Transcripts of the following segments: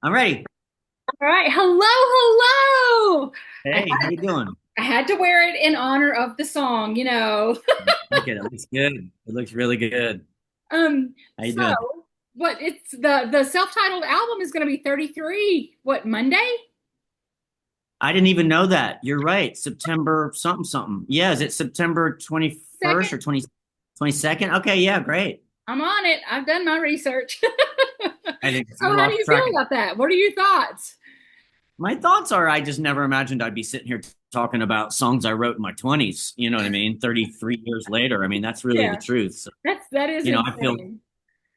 I'm ready. All right. Hello, hello. I Hey, how had, you doing? I had to wear it in honor of the song. Like it. It looks good. It looks really good. Um, How you so doing? what it's the self-titled album is gonna be 33, what, Monday? I didn't even know that. You're right. September something something. Yeah, is it September 21st Second. or 22nd? Okay, yeah, great. I'm on it. I've done my research. I think I So how do lost you track. feel about that? What are your thoughts? My thoughts are I just never imagined I'd be sitting here talking about songs I wrote in my 20s. You know what I mean? 33 years later. I mean, that's really the Yeah, truth. So, that is I feel insane.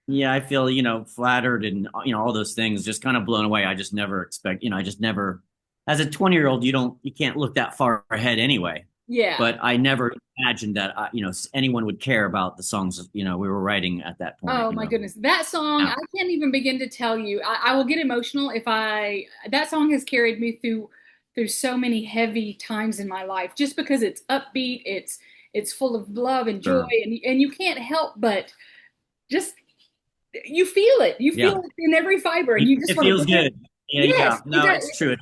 yeah, I feel, flattered and, all those things, just kind of blown away. I just never expect, I just never, as a 20-year-old, you can't look that far ahead anyway. Yeah. But I never imagined that, anyone would care about the songs, we were writing at that point, Oh my goodness. That song, Now, I can't even begin to tell you. I will get emotional if I that song has carried me through so many heavy times in my life just because it's upbeat, it's full of love and joy sure. and you can't help but just you feel it. You Yeah. feel it in every fiber and you just It want to feels put it. good. Yeah. Yeah. Yes, it No, does. it's true.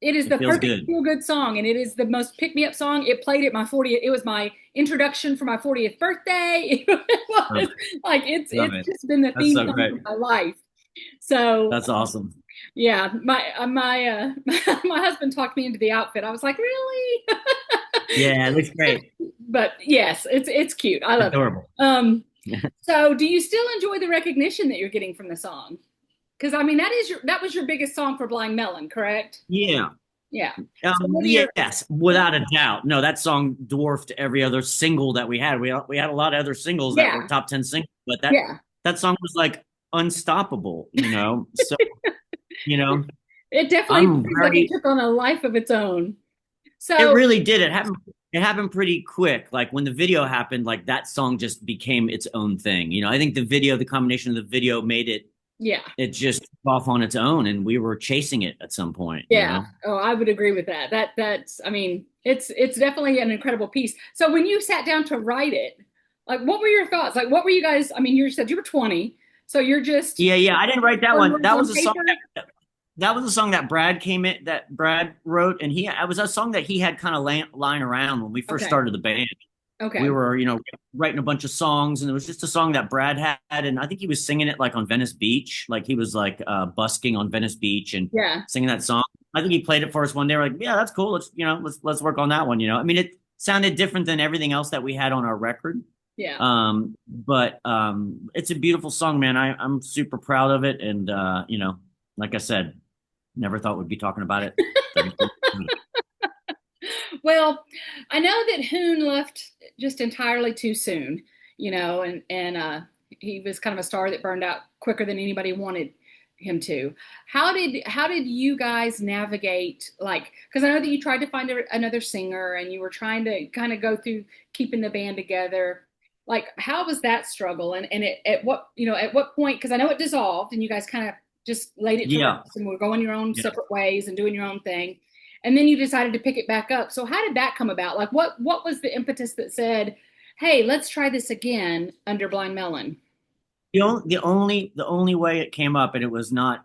It is It the feels perfect good. feel good song, and it is the most pick me up song. It played at my 40th. It was my introduction for my 40th birthday. It was Perfect. like it's Love it's it. just been the That's theme so song great. for my life. So That's awesome. yeah, my my husband talked me into the outfit. I was like, really? Yeah, it looks great. But yes, it's cute. I love it. Adorable. So do you still enjoy the recognition that you're getting from the song? Because I mean that was your biggest song for Blind Melon, correct? Yeah. Yeah. So what are your Yes, without a doubt. No, that song dwarfed every other single that we had. We had a lot of other singles that were yeah, top 10 singles, but yeah. that song was like unstoppable. So, you know, It definitely I'm seems like it very took on a life of its own. it So, really did. It happened pretty quick. Like when the video happened, like that song just became its own thing. I think the combination of the video made yeah, it just took off on its own and we were chasing it at some point. yeah. Oh, I would agree with that. That's I mean, it's definitely an incredible piece. So when you sat down to write it, like what were your thoughts? Like what were you guys, I mean, you said you were 20, so you're just Yeah, yeah. I didn't write that putting one. words on paper. That was a song that Brad wrote, and it was a song that he had kind of lying around when we first Okay. started the band. We Okay. were, writing a bunch of songs, and it was just a song that Brad had, and I think he was singing it like on Venice Beach, like he was like busking on Venice Beach and Yeah. singing that song. I think he played it for us one day. We're like, yeah, that's cool. Let's work on that one. I mean, it sounded different than everything else that we had on our record. Yeah. But it's a beautiful song, man. I'm super proud of it, and like I said, never thought we'd be talking about it 33. Well, I know that Hoon left just entirely too soon, and he was kind of a star that burned out quicker than anybody wanted him to. How did you guys navigate, like, because I know that you tried to find another singer and you were trying to kind of go through keeping the band together. Like, how was that struggle? And at what point? Because I know it dissolved and you guys kind of just laid it to Yeah, rest and were going your own yeah. separate ways and doing your own thing, and then you decided to pick it back up. So how did that come about? Like what was the impetus that said, "Hey, let's try this again under Blind Melon"? The only way it came up, and it was not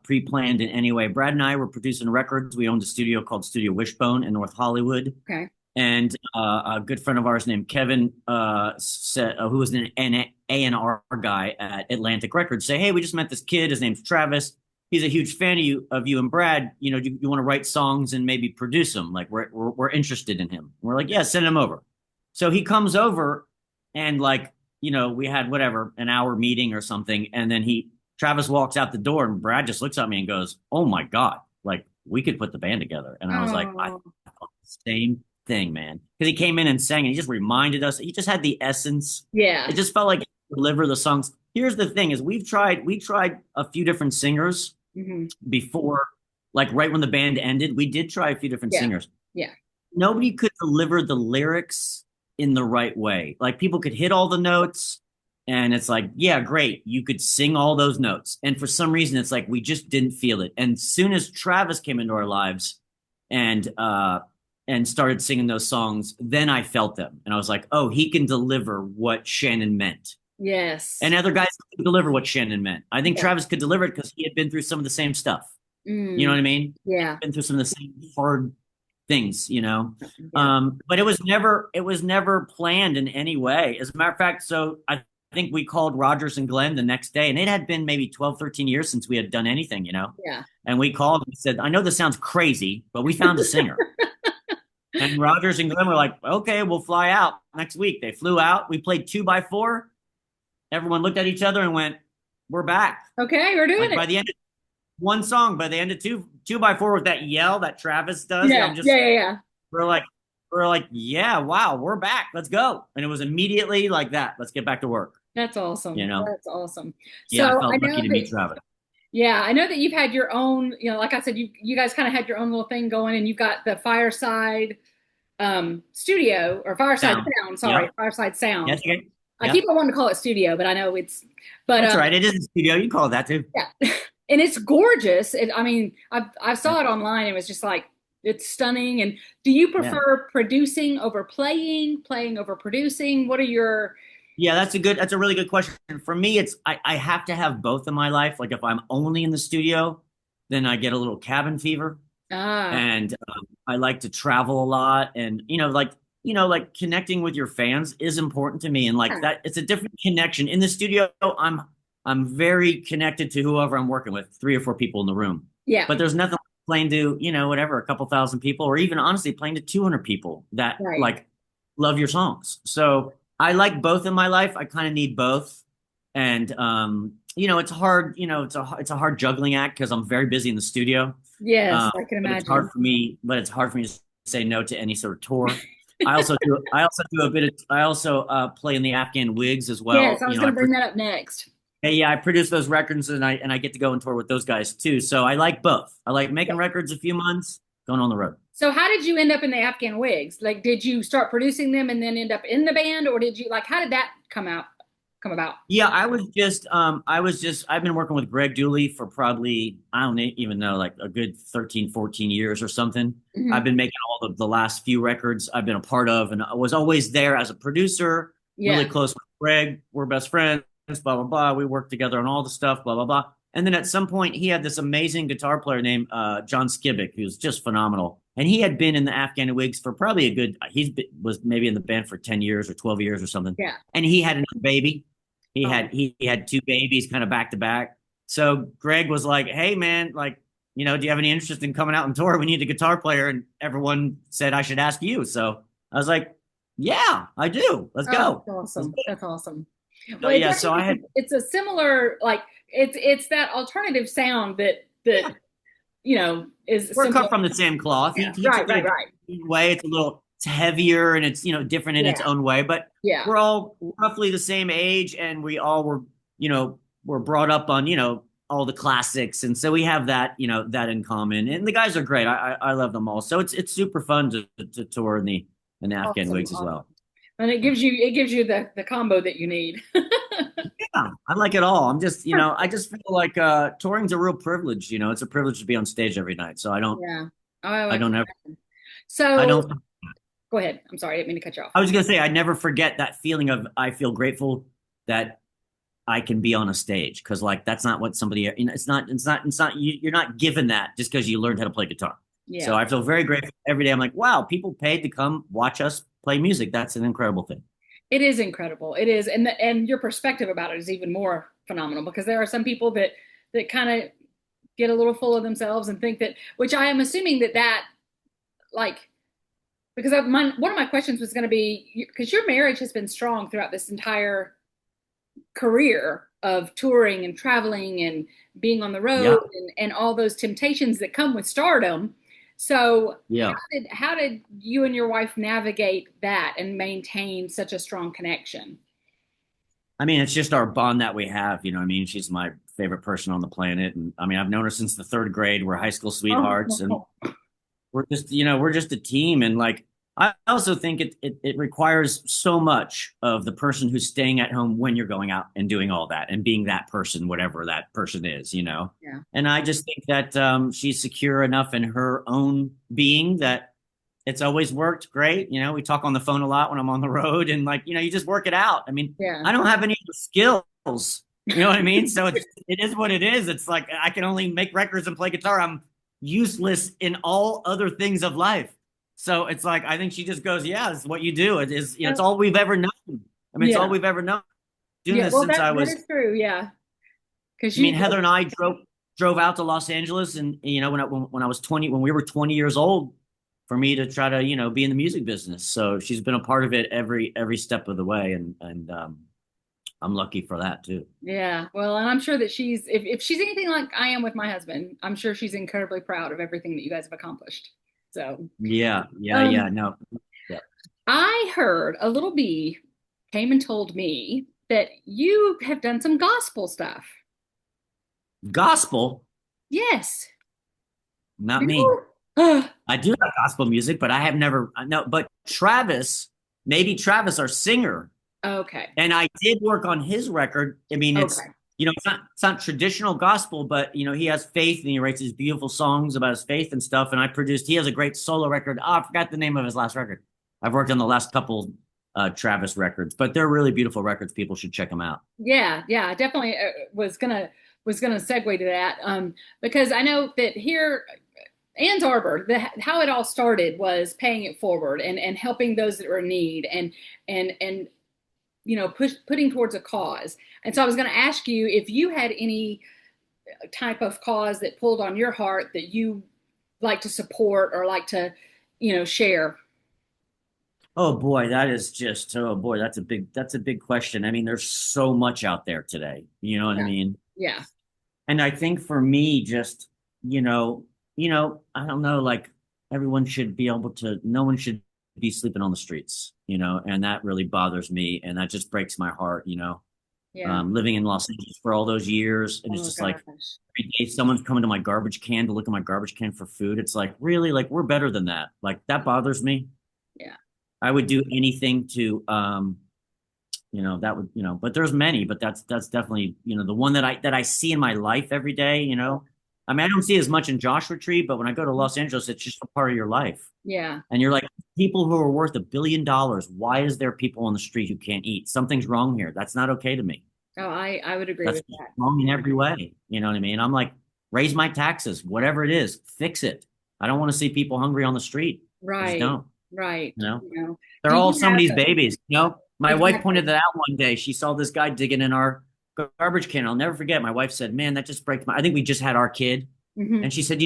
pre-planned in any way. Brad and I were producing records. We owned a studio called Studio Wishbone in North Hollywood, Okay. and a good friend of ours named Kevin said, who was an A&R guy at Atlantic Records, say, "Hey, we just met this kid. His name's Travis. He's a huge fan of you and Brad. Do you want to write songs and maybe produce them? Like we're interested in him." We're like, "Yeah, send him over." So he comes over, and like we had whatever an hour meeting or something, and then Travis walks out the door, and Brad just looks at me and goes, "Oh my God, like we could put the band together." And I was like, I Oh, thought the same thing, man. Because he came in and sang, and he just reminded us. He just had the essence. yeah. It just felt like he could deliver the songs. Here's the thing: is we tried a few different singers Hmm. before, like right when the band ended. We did try a few different Yeah. singers. Yeah. Nobody could deliver the lyrics in the right way. Like people could hit all the notes, and it's like, yeah, great, you could sing all those notes. And for some reason, it's like we just didn't feel it. And soon as Travis came into our lives, and started singing those songs, then I felt them, and I was like, oh, he can deliver what Shannon meant. Yes. And other guys could deliver what Shannon meant. I think Yeah. Travis could deliver it because he had been through some of the same stuff. You know Mm, what I mean? yeah. Been through some of the same hard things, you know. Yeah. But it was never planned in any way. As a matter of fact, so I think we called Rogers and Glenn the next day, and it had been maybe 12, 13 years since we had done anything, you know. Yeah. And we called and said, I know this sounds crazy, but we found a singer. And Rogers and Glenn were like, okay, we'll fly out next week. They flew out. We played 2x4. Everyone looked at each other and went, we're back. Okay, we're doing Like it. by the end of one song, by the end of two by four with that yell that Travis does, Yeah. I'm Yeah. just Yeah. Yeah. we're like we're like, yeah, wow, we're back. Let's go. And it was immediately like that. Let's get back to work. That's You awesome. know? That's awesome. Yeah, I So I felt lucky know to meet that, Travis. yeah, I know that you've had your own, like I said, you guys kind of had your own little thing going, and you've got the Fireside studio, or Fireside Sound. Sound, sorry, Yep. Fireside Yes, Sound. okay. I Yep. keep on wanting to call it studio, but I know but That's all right. It is a studio. You call it that too. yeah, and it's gorgeous. I mean, I saw it online. It was just like it's stunning. And do you Yeah. prefer producing over playing, playing over producing? What are your Yeah, that's a really good question. For me, I have to have both in my life. Like if I'm only in the studio, then I get a little cabin fever. ah And I like to travel a lot, and like connecting with your fans is important to me, and like yeah that, it's a different connection. In the studio, I'm very connected to whoever I'm working with, three or four people in the room, yeah but there's nothing like playing to whatever, a couple thousand people, or even honestly playing to 200 people that right like love your songs. So I like both in my life. I kind of need both, and it's hard. It's a hard juggling act because I'm very busy in the studio. yes Um, I can but it's hard imagine. for me. But it's hard for me to say no to any sort of tour. I also do a bit of. I also play in the Afghan Wigs as Yes, well. I was going to bring that up next. Yeah, I produce those records, and I get to go and tour with those guys too. So I like both. I like making records a few months, going on the road. So how did you end up in the Afghan Wigs? Like, did you start producing them and then end up in the band, or did you like how did that come about? Yeah, I've been working with Greg Dooley for probably, I don't even know, like a good 13, 14 years or something. I've Hmm. been making all of the last few records I've been a part of, and I was always there as a producer, really Yeah. close with Greg. We're best friends, blah, blah, blah. We worked together on all the stuff, blah, blah, blah. And then at some point, he had this amazing guitar player named John Skibick, who's just phenomenal. And he had been in the Afghan Wigs for probably was maybe in the band for 10 years or 12 years or something. Yeah. And he had another baby. He Oh, had he had two babies kind of back to back. So Greg was like, "Hey man, like, do you have any interest in coming out and tour? We need a guitar player." And everyone said I should ask you. So I was like, "Yeah, I do. Let's oh, go." that's awesome. That's awesome. So Well, it yeah, so I definitely had it's a similar like it's that alternative sound that yeah, is we're similar. cut from the same cloth. He Yeah. he Right. took it a Right. Right. different way. It's heavier and it's different in its Yeah. own way, but Yeah. we're all roughly the same age, and we all were brought up on all the classics, and so we have that in common. And the guys are great. I love them all. So it's super fun to tour in the Afghan Awesome. Wigs as Awesome. well. And it gives you the combo that you need. Yeah, I like it all. I just feel like touring's a real privilege. It's a privilege to be on stage every night. So I don't Yeah. Oh, I I can don't ever imagine. I So don't go ahead. I'm sorry, I didn't mean to cut you off. I was gonna say I never forget that feeling of I feel grateful that I can be on a stage, because like that's not what somebody it's not you're not given that just because you learned how to play guitar. So Yeah. I feel very grateful every day. I'm like, wow, people paid to come watch us play music. That's an incredible thing. It is incredible. It is, and your perspective about it is even more phenomenal because there are some people that kind of get a little full of themselves and think that, which I am assuming that like because one of my questions was going to be because your marriage has been strong throughout this entire career of touring and traveling and being on the Yeah, road and all those temptations that come with stardom. So yeah. how did you and your wife navigate that and maintain such a strong connection? I mean, it's just our bond that we have. I mean, she's my favorite person on the planet, and I mean, I've known her since the third grade. We're high school sweethearts, and Oh, we're just a team. And like I also think it requires so much of the person who's staying at home when you're going out and doing all that and being that person, whatever that person is. yeah. And I just think that she's secure enough in her own being that It's always worked great. You know, we talk on the phone a lot when I'm on the road, and like, you just work it out. I mean, Yeah. I don't have any other skills. You know what I mean? So it is what it is. It's like I can only make records and play guitar. I'm useless in all other things of life. So it's like I think she just goes, yeah, it's what you do. It is, it's all we've ever known. I mean, it's all Yeah. we've ever known. Doing Yeah. this Well, since I that was. is true. Yeah. Because I mean, you, Heather and I drove out to Los Angeles, and when I was 20, when we were 20 years old, for me to try to be in the music business. So she's been a part of it every step of the way, and I'm lucky for that too. yeah. Well, and I'm sure that if she's anything like I am with my husband, I'm sure she's incredibly proud of everything that you guys have accomplished. So, Yeah, yeah, yeah. um, No, yeah. I heard a little bee came and told me that you have done some gospel stuff. Gospel, Yes. not me. No. Oh, I do have gospel music, but I have never. No, but Travis, maybe Travis, our singer. okay. And I did work on his record. I mean, Okay. it's not traditional gospel, but he has faith and he writes these beautiful songs about his faith and stuff. And I produced. He has a great solo record. Oh, I forgot the name of his last record. I've worked on the last couple Travis records, but they're really beautiful records. People should check them out. Yeah, yeah, I definitely was gonna segue to that because I know that here Ann's Arbor, how it all started was paying it forward and helping those that were in need and putting towards a cause. And so I was going to ask you if you had any type of cause that pulled on your heart that you like to support or like to share. Oh boy, that is just oh boy, that's a big question. I mean, there's so much out there today. You know what I Yeah, mean? yeah, And I think for me, just I don't know, like everyone should be able to. No one should be sleeping on the streets. And that really bothers me, and that just breaks my heart. yeah. Living in Los Angeles for all those years, and it's Oh just like gosh. every day someone's coming to my garbage can to look at my garbage can for food. It's like really, like we're better than that. Like that bothers me. Yeah, I would do anything to that would but there's many, but that's definitely the one that I see in my life every day. I mean, I don't see as much in Joshua Tree, but when I go to Los Angeles, it's just a part of your life. yeah. And you're like, people who are worth $1 billion, why is there people on the street who can't eat? Something's wrong here. That's not okay to me. Oh, I would agree That's with that. wrong in every way. You know what I mean? I'm like, raise my taxes, whatever it is, fix it. I don't want to see people hungry on the street. I just Right, don't. right. You know, Do they're all you have somebody's babies. My wife exactly? pointed that out one day. She saw this guy digging in our garbage can. I'll never forget. My wife said, "Man, that just breaks my." I think we just had our kid, Hmm. and she said,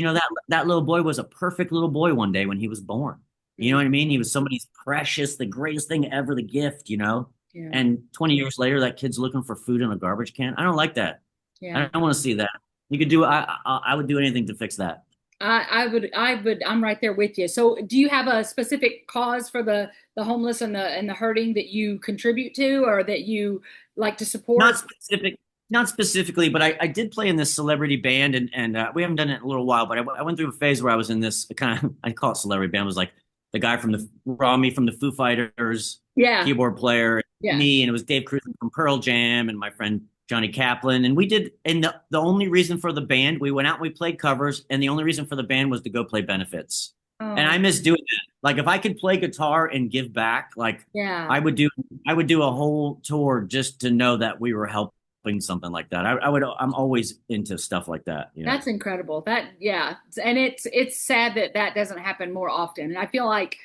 that little boy was a perfect little boy one day when he was born. You know what I mean? He was somebody's precious, the greatest thing ever, the gift. Yeah, And 20 years later, that kid's looking for food in a garbage can. I don't like that. I yeah. don't want to see that. You could do. I would do anything to fix that. I'm right there with you. So, do you have a specific cause for the homeless and the hurting that you contribute to, or that you like to Not support? specific, not specifically, but I did play in this celebrity band, and we haven't done it in a little while. But I went through a phase where I was in this kind of I call it celebrity band. It was like the guy from the Rami from the Foo Fighters, Yeah, keyboard player, yeah. me, and it was Dave Cruz from Pearl Jam, and my friend Johnny Kaplan, and we did. And the only reason for the band, we went out and we played covers, and the only reason for the band was to go play benefits. And I Oh, miss doing that. Like if I could play guitar and give back, like yeah. I would do I would do a whole tour just to know that we were helping something like that. I'm always into stuff like that. That's incredible. Yeah, and it's sad that that doesn't happen more often. And I feel like,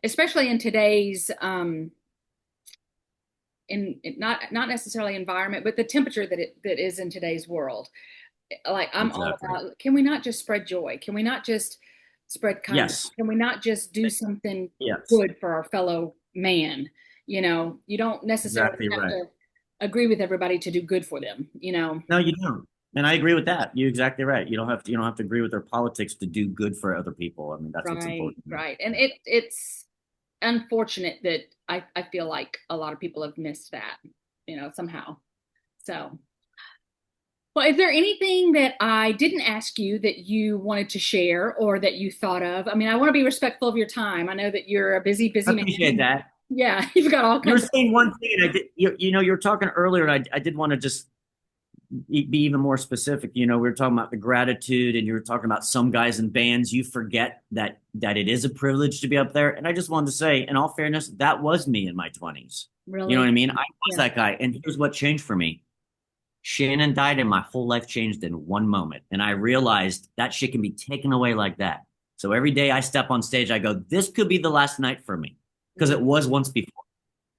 especially in today's in not necessarily environment, but the temperature that is in today's world. Like I'm all Exactly. about, can we not just spread joy? Can we not just spread kindness? Yes. Can we not just do something Yes. good for our fellow man? You don't necessarily Exactly have right. to agree with everybody to do good for them. No, you don't. And I agree with that. You're exactly right. You don't have to agree with their politics to do good for other people. I mean, that's what's Right, important. right. And it's unfortunate that I feel like a lot of people have missed that, somehow. So, well, is there anything that I didn't ask you that you wanted to share or that you thought of? I mean, I want to be respectful of your time. I know that you're a busy, I busy appreciate man. that. Yeah, you've got all You were kinds of. saying one thing, and I did. You were talking earlier, and I did want to just be even more specific, we were talking about the gratitude, and you were talking about some guys in bands. You forget that it is a privilege to be up there. And I just wanted to say, in all fairness, that was me in my 20s. You know what Really? I mean? I was Yeah. that guy. And here's what changed for me. Shannon died, and my whole life changed in one moment. And I realized that shit can be taken away like that. So every day I step on stage, I go, this could be the last night for me, because Mm, it was once before.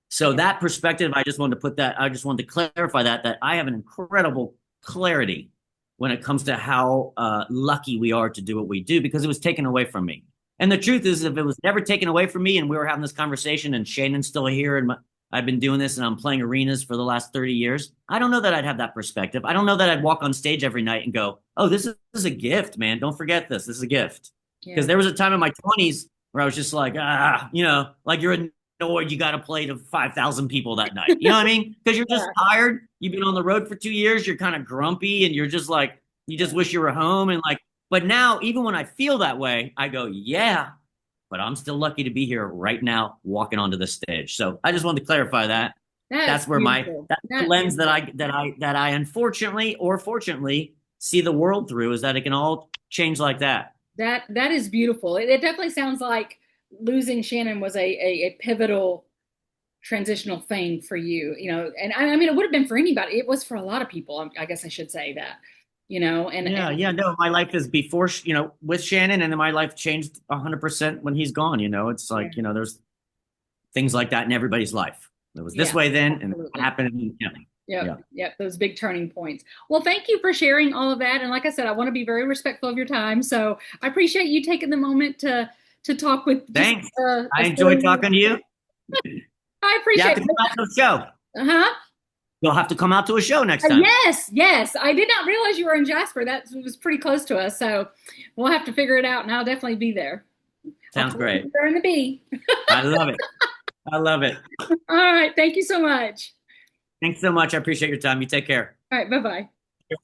So yeah. that perspective, I just wanted to put that, I just wanted to clarify that I have an incredible clarity when it comes to how lucky we are to do what we do, because it was taken away from me. And the truth is, if it was never taken away from me and we were having this conversation and Shannon's still here and I've been doing this and I'm playing arenas for the last 30 years, I don't know that I'd have that perspective. I don't know that I'd walk on stage every night and go, oh, this is a gift, man. Don't forget this. This is a gift. Because Yeah. there was a time in my 20s where I was just like, like you're annoyed you got to play to 5,000 people that night. You know what I mean? Because you're just Yeah. tired. You've been on the road for 2 years. You're kind of grumpy and you're just like, you just Yeah. wish you were home. And like, but now, even when I feel that way, I go, yeah, but I'm still lucky to be here right now walking onto the stage. So I just wanted to clarify that. That's beautiful. That's the That's lens beautiful. that I unfortunately or fortunately see the world through, is that it can all change like that. That is beautiful. It definitely sounds like losing Shannon was a pivotal transitional thing for you, and I mean, it would have been for anybody. It was for a lot of people. I guess I should say that, and Yeah, yeah, no, my life is before, with Shannon, and then my life changed 100% when he's gone. It's yeah, like, there's things like that in everybody's life. It was this yeah, way then, and it absolutely. happened. Yep, Yeah. yep, those big turning points. Well, thank you for sharing all of that. And like I said, I want to be very respectful of your time. So I appreciate you taking the moment to talk with just Thanks. a I silly. enjoyed talking to you. I You have appreciate to it. come out to a show. Uh-huh. You'll have to come out to a show next time. Yes, yes. I did not realize you were in Jasper. That was pretty close to us. So we'll have to figure it out, and I'll definitely be there. I'll Sounds come great. during the bee. I love it. I love it. All right. Thank you so much. Thanks so much. I appreciate your time. You take care. All right. Bye bye.